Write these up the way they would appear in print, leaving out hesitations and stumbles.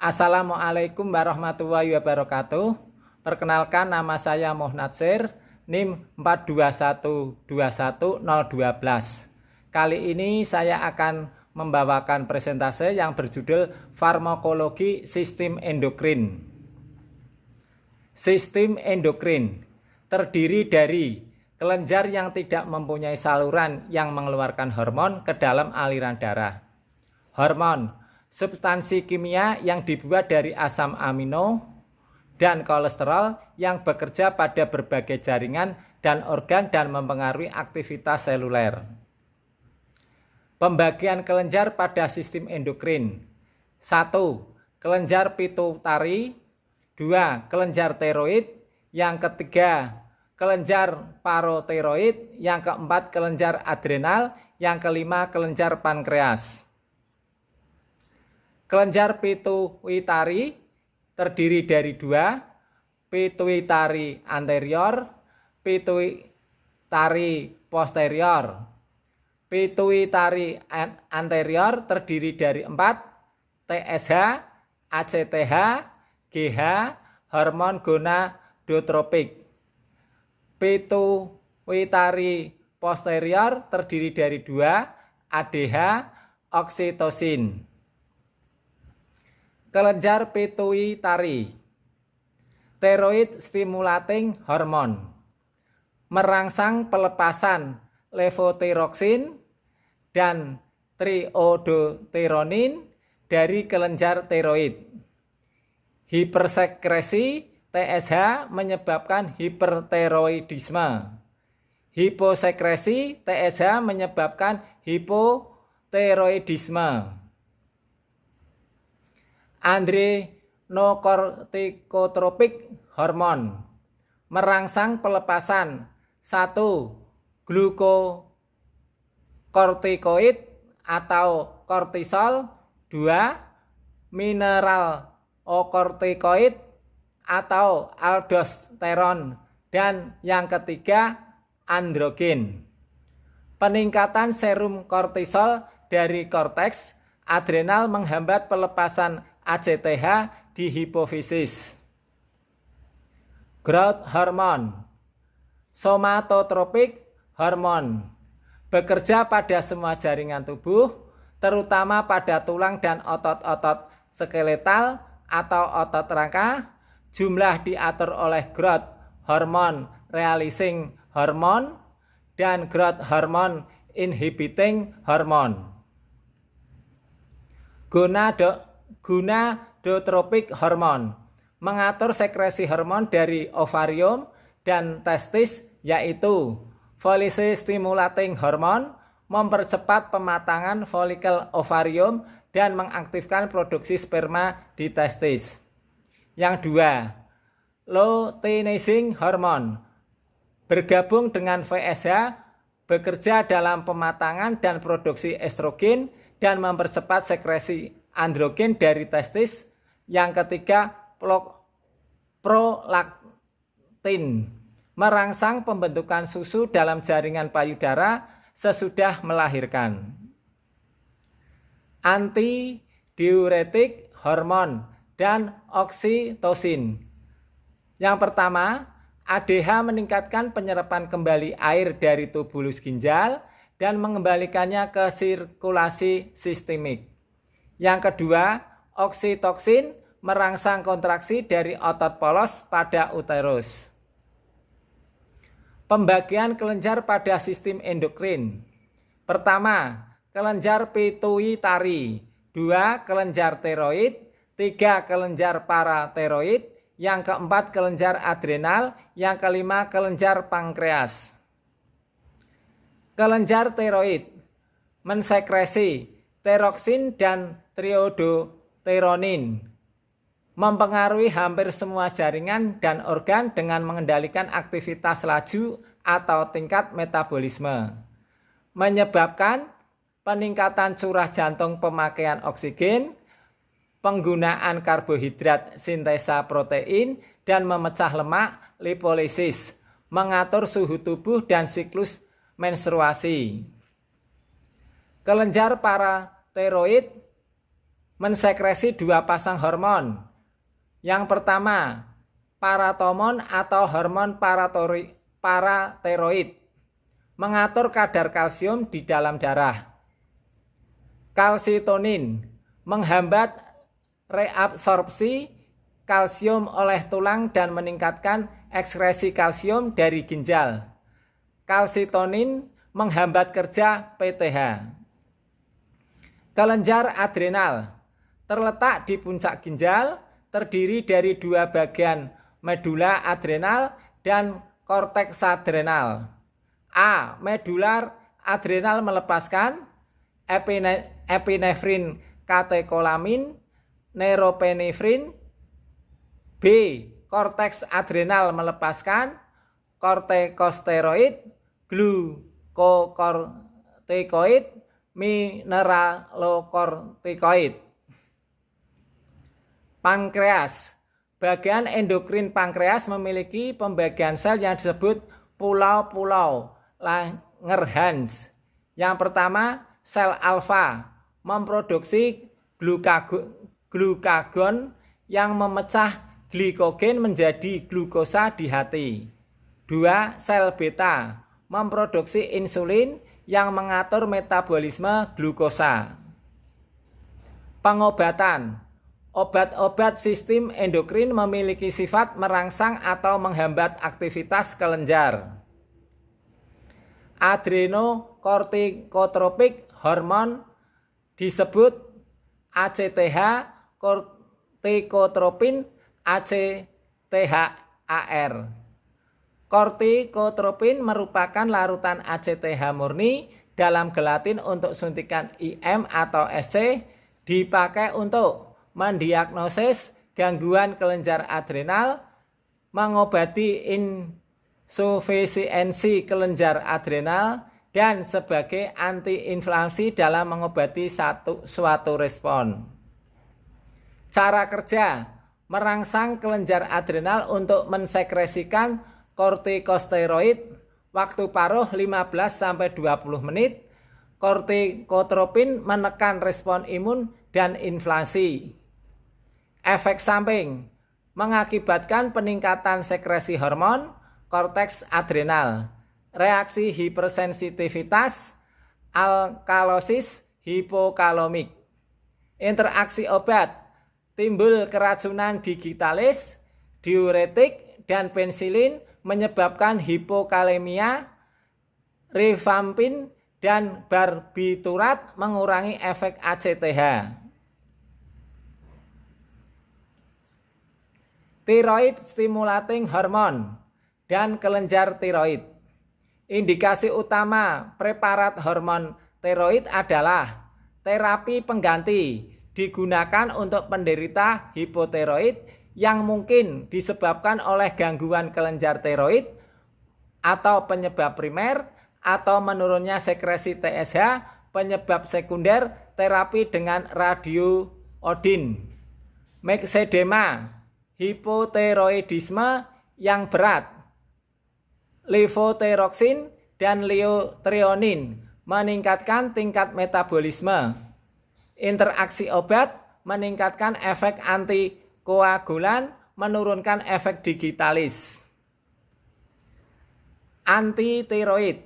Assalamualaikum warahmatullahi wabarakatuh. Perkenalkan, nama saya Mohnatsir, NIM 42121012. Kali ini saya akan membawakan presentase yang berjudul Farmakologi Sistem Endokrin. Sistem endokrin terdiri dari kelenjar yang tidak mempunyai saluran yang mengeluarkan hormon ke dalam aliran darah. Hormon, substansi kimia yang dibuat dari asam amino dan kolesterol yang bekerja pada berbagai jaringan dan organ dan mempengaruhi aktivitas seluler. Pembagian kelenjar pada sistem endokrin. 1. Kelenjar pituitari. 2. Kelenjar tiroid. Yang ketiga, kelenjar parotiroid. Yang keempat, kelenjar adrenal. Yang kelima, kelenjar pankreas. Kelenjar pituitari terdiri dari dua, pituitari anterior, pituitari posterior. Pituitari anterior terdiri dari 4, TSH, ACTH, GH, hormon gonadotropik. Pituitari posterior terdiri dari 2, ADH, oksitosin. Kelenjar pituitari, thyroid stimulating hormone, merangsang pelepasan levothyroxine dan triiodothyronin dari kelenjar tiroid. Hipersekresi TSH menyebabkan hipertiroidisme. Hiposekresi TSH menyebabkan hipotiroidisme. Adrenokortikotropik hormon, merangsang pelepasan 1. Glukokortikoid atau kortisol. 2. Mineralokortikoid atau aldosteron. Dan yang ketiga, androgen. Peningkatan serum kortisol dari korteks adrenal menghambat pelepasan ACTH di hipofisis. Growth hormone, somatotropik hormon, bekerja pada semua jaringan tubuh, terutama pada tulang dan otot-otot skeletal atau otot rangka. Jumlah diatur oleh growth hormone releasing hormone dan growth hormone inhibiting hormone. Gonadotropik hormon mengatur sekresi hormon dari ovarium dan testis, yaitu follicle stimulating hormon mempercepat pematangan folikel ovarium dan mengaktifkan produksi sperma di testis. Yang 2, luteinizing hormon bergabung dengan FSH, bekerja dalam pematangan dan produksi estrogen dan mempercepat sekresi androgen dari testis. Yang ketiga, prolaktin merangsang pembentukan susu dalam jaringan payudara sesudah melahirkan. Antidiuretik hormon dan oksitosin. Yang pertama, ADH meningkatkan penyerapan kembali air dari tubulus ginjal dan mengembalikannya ke sirkulasi sistemik. Yang kedua, oksitoksin merangsang kontraksi dari otot polos pada uterus. Pembagian kelenjar pada sistem endokrin. Pertama, kelenjar pituitari. 2, kelenjar tiroid. 3, kelenjar paratiroid. Yang keempat, kelenjar adrenal. Yang kelima, kelenjar pankreas. Kelenjar tiroid mensekresi thyroxin dan triiodothyronin, mempengaruhi hampir semua jaringan dan organ dengan mengendalikan aktivitas laju atau tingkat metabolisme, menyebabkan peningkatan curah jantung, pemakaian oksigen, penggunaan karbohidrat, sintesa protein, dan memecah lemak, lipolisis, mengatur suhu tubuh dan siklus menstruasi. Kelenjar paratiroid mensekresi dua pasang hormon. Yang pertama, paratomon atau hormon parateroid, mengatur kadar kalsium di dalam darah. Kalsitonin, menghambat reabsorpsi kalsium oleh tulang dan meningkatkan ekskresi kalsium dari ginjal. Kalsitonin menghambat kerja PTH. Kelenjar adrenal terletak di puncak ginjal, terdiri dari dua bagian medula adrenal dan korteks adrenal. A. Medular adrenal melepaskan epinefrin, katekolamin, neuropenefrin. B. Korteks adrenal melepaskan kortikosteroid, glukokortikoid, mineralokortikoid. Pankreas. Bagian endokrin pankreas memiliki pembagian sel yang disebut pulau-pulau Langerhans. Yang pertama, sel alfa memproduksi glukagon yang memecah glikogen menjadi glukosa di hati. 2. Sel beta memproduksi insulin yang mengatur metabolisme glukosa. Pengobatan. Obat-obat sistem endokrin memiliki sifat merangsang atau menghambat aktivitas kelenjar. Adrenokortikotropik hormon disebut ACTH, kortikotropin ACTHAR. Kortikotropin merupakan larutan ACTH murni dalam gelatin untuk suntikan IM atau SC, dipakai untuk mendiagnosis gangguan kelenjar adrenal, mengobati insufisiensi kelenjar adrenal, dan sebagai antiinflamasi dalam mengobati suatu respon. Cara kerja: merangsang kelenjar adrenal untuk mensekresikan kortikosteroid, waktu paruh 15-20 menit. Kortikotropin menekan respon imun dan inflamasi. Efek samping: mengakibatkan peningkatan sekresi hormon korteks adrenal, reaksi hipersensitivitas, alkalosis hipokalomik. Interaksi obat: timbul keracunan digitalis, diuretik, dan pensilin menyebabkan hipokalemia. Rifampin dan barbiturat mengurangi efek ACTH. Thyroid stimulating hormone dan kelenjar tiroid. Indikasi utama preparat hormon tiroid adalah terapi pengganti, digunakan untuk penderita hipotiroid yang mungkin disebabkan oleh gangguan kelenjar tiroid atau penyebab primer, atau menurunnya sekresi TSH, penyebab sekunder, terapi dengan radioiodin. Myxedema, hipotiroidisme yang berat, levothyroxine dan liutrionin meningkatkan tingkat metabolisme. Interaksi obat: meningkatkan efek antikoagulan, menurunkan efek digitalis. Antitiroid,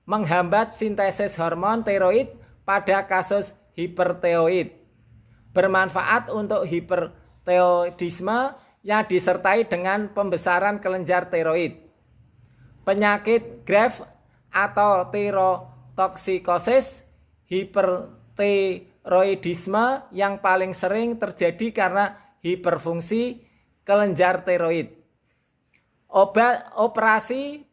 menghambat sintesis hormon tiroid pada kasus hipertiroid. Bermanfaat untuk hipertiroidisme yang disertai dengan pembesaran kelenjar tiroid. Penyakit Graves atau tirotoksikosis. Hipertiroidisme yang paling sering terjadi karena hiperfungsi kelenjar tiroid. Operasi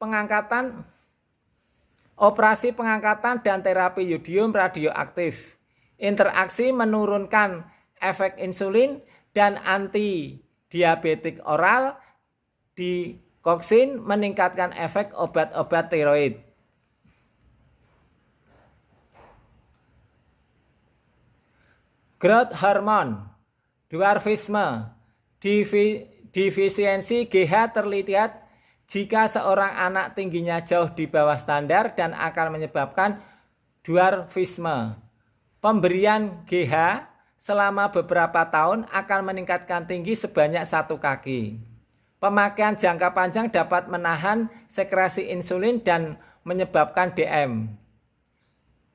pengangkatan dan terapi yodium radioaktif. Interaksi: menurunkan efek insulin dan antidiabetik oral. Digoxin meningkatkan efek obat-obat tiroid. Growth hormone, dwarfisme. Defisiensi GH terlihat jika seorang anak tingginya jauh di bawah standar dan akan menyebabkan dwarfisme. Pemberian GH selama beberapa tahun akan meningkatkan tinggi sebanyak 1 kaki. Pemakaian jangka panjang dapat menahan sekresi insulin dan menyebabkan DM.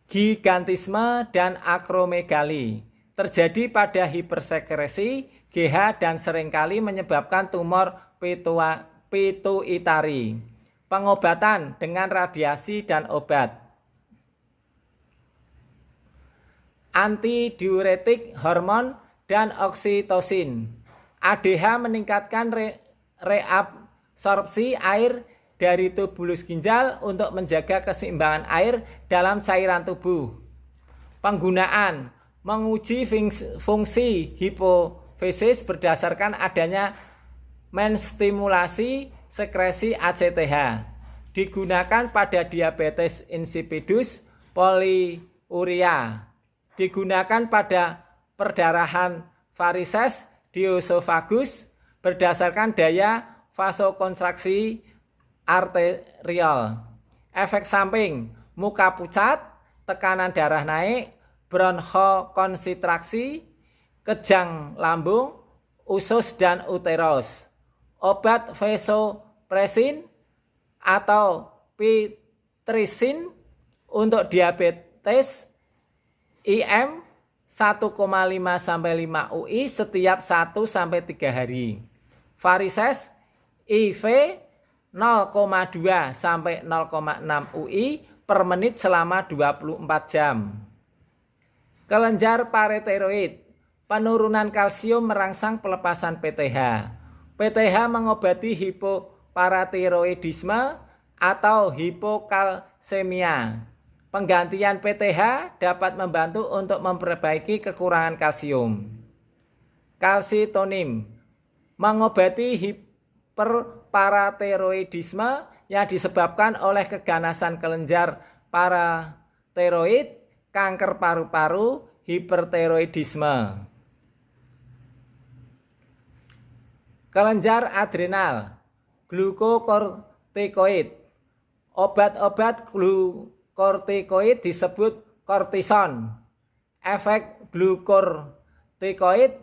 Gigantisme dan akromegali terjadi pada hipersekresi GH dan seringkali menyebabkan tumor pituitari. Pengobatan dengan radiasi dan obat. Antidiuretik, hormon, dan oksitosin. ADH meningkatkan reabsorpsi air dari tubulus ginjal untuk menjaga keseimbangan air dalam cairan tubuh. Penggunaan menguji fungsi hipofisis berdasarkan adanya menstimulasi sekresi ACTH. Digunakan pada diabetes insipidus, poliuria. Digunakan pada perdarahan varises di esofagus berdasarkan daya vasokonstraksi arterial. Efek samping, muka pucat, tekanan darah naik, bronchokonstriksi, kejang lambung, usus dan uterus. Obat vasopressin atau pitrisin untuk diabetes IM 1,5 sampai 5 UI setiap 1 sampai 3 hari. Varises IV 0,2 sampai 0,6 UI per menit selama 24 jam. Kelenjar paratiroid, penurunan kalsium merangsang pelepasan PTH. PTH mengobati hipoparatiroidisme atau hipokalsemia. Penggantian PTH dapat membantu untuk memperbaiki kekurangan kalsium. Kalsitonin mengobati hiperparatiroidisme yang disebabkan oleh keganasan kelenjar paratiroid, kanker paru-paru, hipertiroidisme. Kelenjar adrenal, glukokortikoid. Obat-obat glukokortikoid disebut kortison. Efek glukokortikoid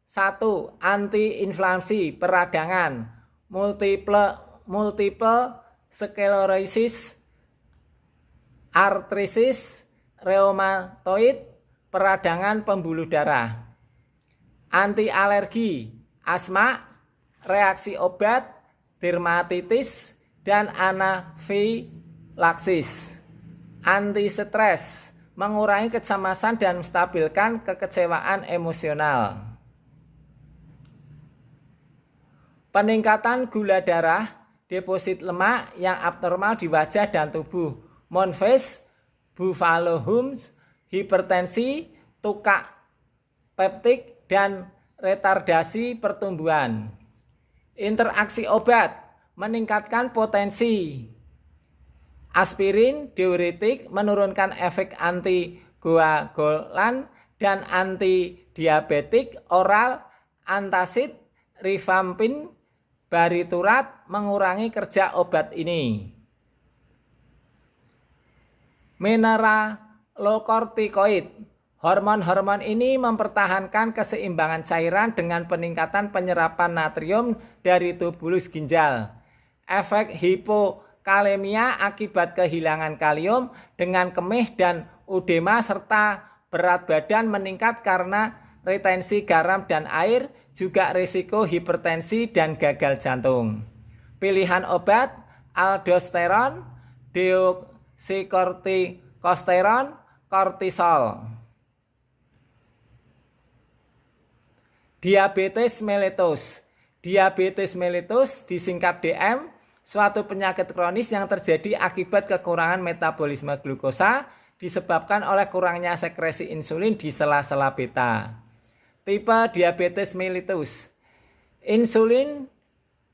1. Antiinflamasi peradangan, multiple sklerosis, artritis reumatoid, peradangan pembuluh darah. Anti alergi, asma, reaksi obat, dermatitis, dan anafilaksis. Anti stres, mengurangi kecemasan dan menstabilkan kekecewaan emosional. Peningkatan gula darah, deposit lemak yang abnormal di wajah dan tubuh, moon face, buffalo humps, hipertensi, tukak peptik, dan retardasi pertumbuhan. Interaksi obat meningkatkan potensi. Aspirin, diuretik, menurunkan efek antikoagulan dan antidiabetik oral, antacid, rifampin, bariturat, mengurangi kerja obat ini. Mineralokortikoid, hormon-hormon ini mempertahankan keseimbangan cairan dengan peningkatan penyerapan natrium dari tubulus ginjal. Efek hipokalemia akibat kehilangan kalium dengan kemih dan udema serta berat badan meningkat karena retensi garam dan air, juga risiko hipertensi dan gagal jantung. Pilihan obat, aldosteron, deoksikosteron, kortisol. Diabetes mellitus. Diabetes mellitus disingkat DM, suatu penyakit kronis yang terjadi akibat kekurangan metabolisme glukosa disebabkan oleh kurangnya sekresi insulin di sela-sela beta. Tipe diabetes mellitus. Insulin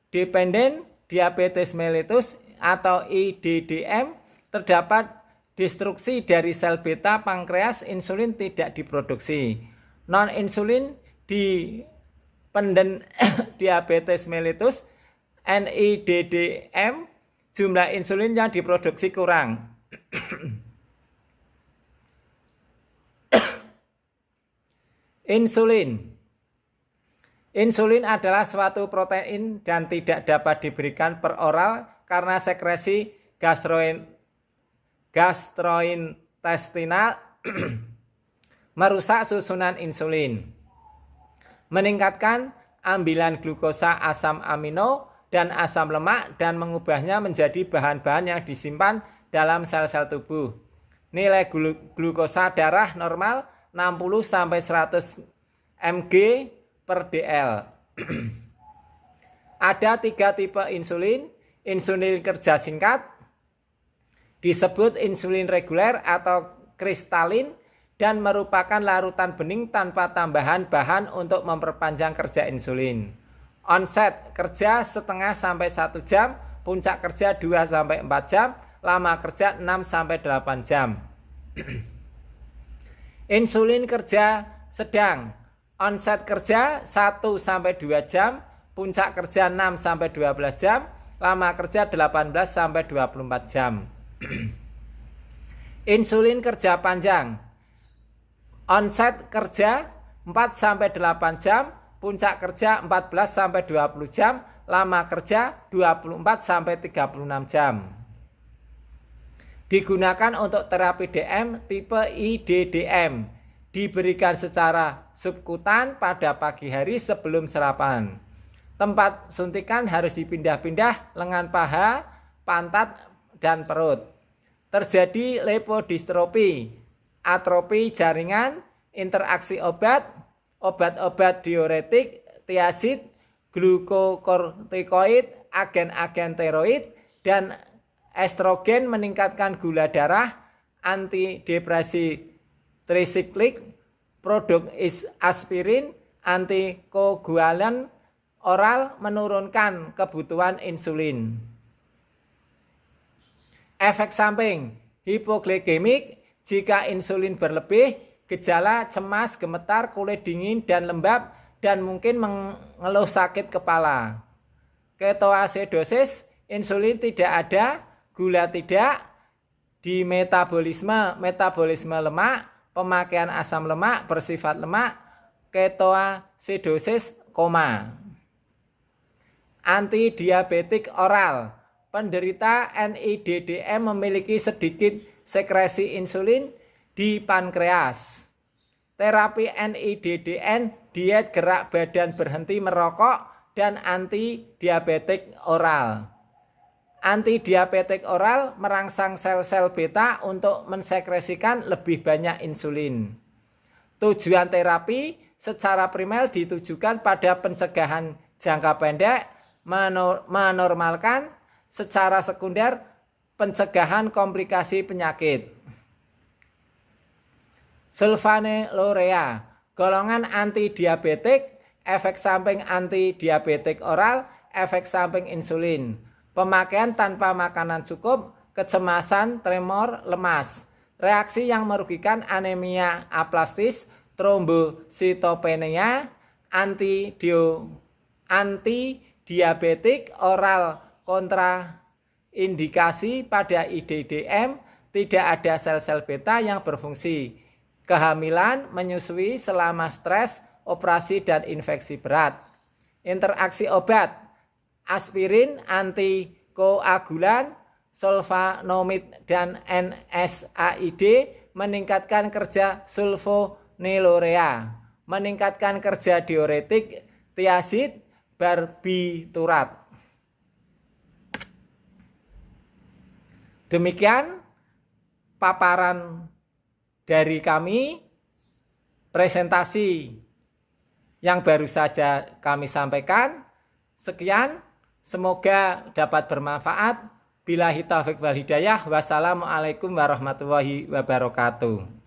dependent diabetes mellitus atau IDDM, terdapat destruksi dari sel beta pankreas, insulin tidak diproduksi. Non-insulin dependent diabetes mellitus NIDDM, jumlah insulin yang diproduksi kurang. Insulin. Insulin adalah suatu protein dan tidak dapat diberikan per oral karena sekresi gastrointestinal merusak susunan insulin, meningkatkan ambilan glukosa asam amino dan asam lemak dan mengubahnya menjadi bahan-bahan yang disimpan dalam sel-sel tubuh. Nilai glukosa darah normal 60-100 mg per dl. Ada 3 tipe insulin. Insulin kerja singkat disebut insulin reguler atau kristalin dan merupakan larutan bening tanpa tambahan bahan untuk memperpanjang kerja insulin. Onset kerja setengah sampai 1 jam, puncak kerja 2-4 jam, lama kerja 6-8 jam. Insulin kerja sedang, onset kerja 1-2 jam, puncak kerja 6-12 jam, lama kerja 18-24 jam. Insulin kerja panjang, onset kerja 4-8 jam, puncak kerja 14-20 jam, lama kerja 24-36 jam. Digunakan untuk terapi DM tipe IDDM, diberikan secara subkutan pada pagi hari sebelum sarapan. Tempat suntikan harus dipindah-pindah lengan paha, pantat, dan perut. Terjadi lepodistrofi, atrofi jaringan, interaksi obat-obat diuretik, tiazid, glukokortikoid, agen-agen steroid, dan estrogen meningkatkan gula darah, antidepresi trisiklik, produk aspirin, antikoagulan oral menurunkan kebutuhan insulin. Efek samping hipoglikemik, jika insulin berlebih, gejala cemas, gemetar, kulit dingin dan lembab, dan mungkin mengeluh sakit kepala. Ketoasidosis, insulin tidak ada, gula tidak, di metabolisme lemak, pemakaian asam lemak bersifat lemak, ketoasidosis, koma. Antidiabetik oral, penderita NIDDM memiliki sedikit sekresi insulin di pankreas. Terapi NIDDN, diet gerak badan berhenti merokok, dan antidiabetik oral. Antidiabetik oral merangsang sel-sel beta untuk mensekresikan lebih banyak insulin. Tujuan terapi secara primer ditujukan pada pencegahan jangka pendek, menormalkan, secara sekunder pencegahan komplikasi penyakit. Sulfonylurea, golongan antidiabetik, efek samping antidiabetik oral, efek samping insulin, pemakaian tanpa makanan cukup, kecemasan, tremor, lemas, reaksi yang merugikan, anemia aplastis, trombositopenia, antidiabetik oral kontraindikasi pada IDDM, tidak ada sel-sel beta yang berfungsi, kehamilan, menyusui selama stres, operasi, dan infeksi berat. Interaksi obat, aspirin, antikoagulan, sulfonamid, dan NSAID meningkatkan kerja sulfonylurea, meningkatkan kerja diuretik, tiazid, barbiturat. Demikian paparan dari kami, presentasi yang baru saja kami sampaikan. Sekian, semoga dapat bermanfaat. Billahi taufiq wal hidayah. Wassalamualaikum warahmatullahi wabarakatuh.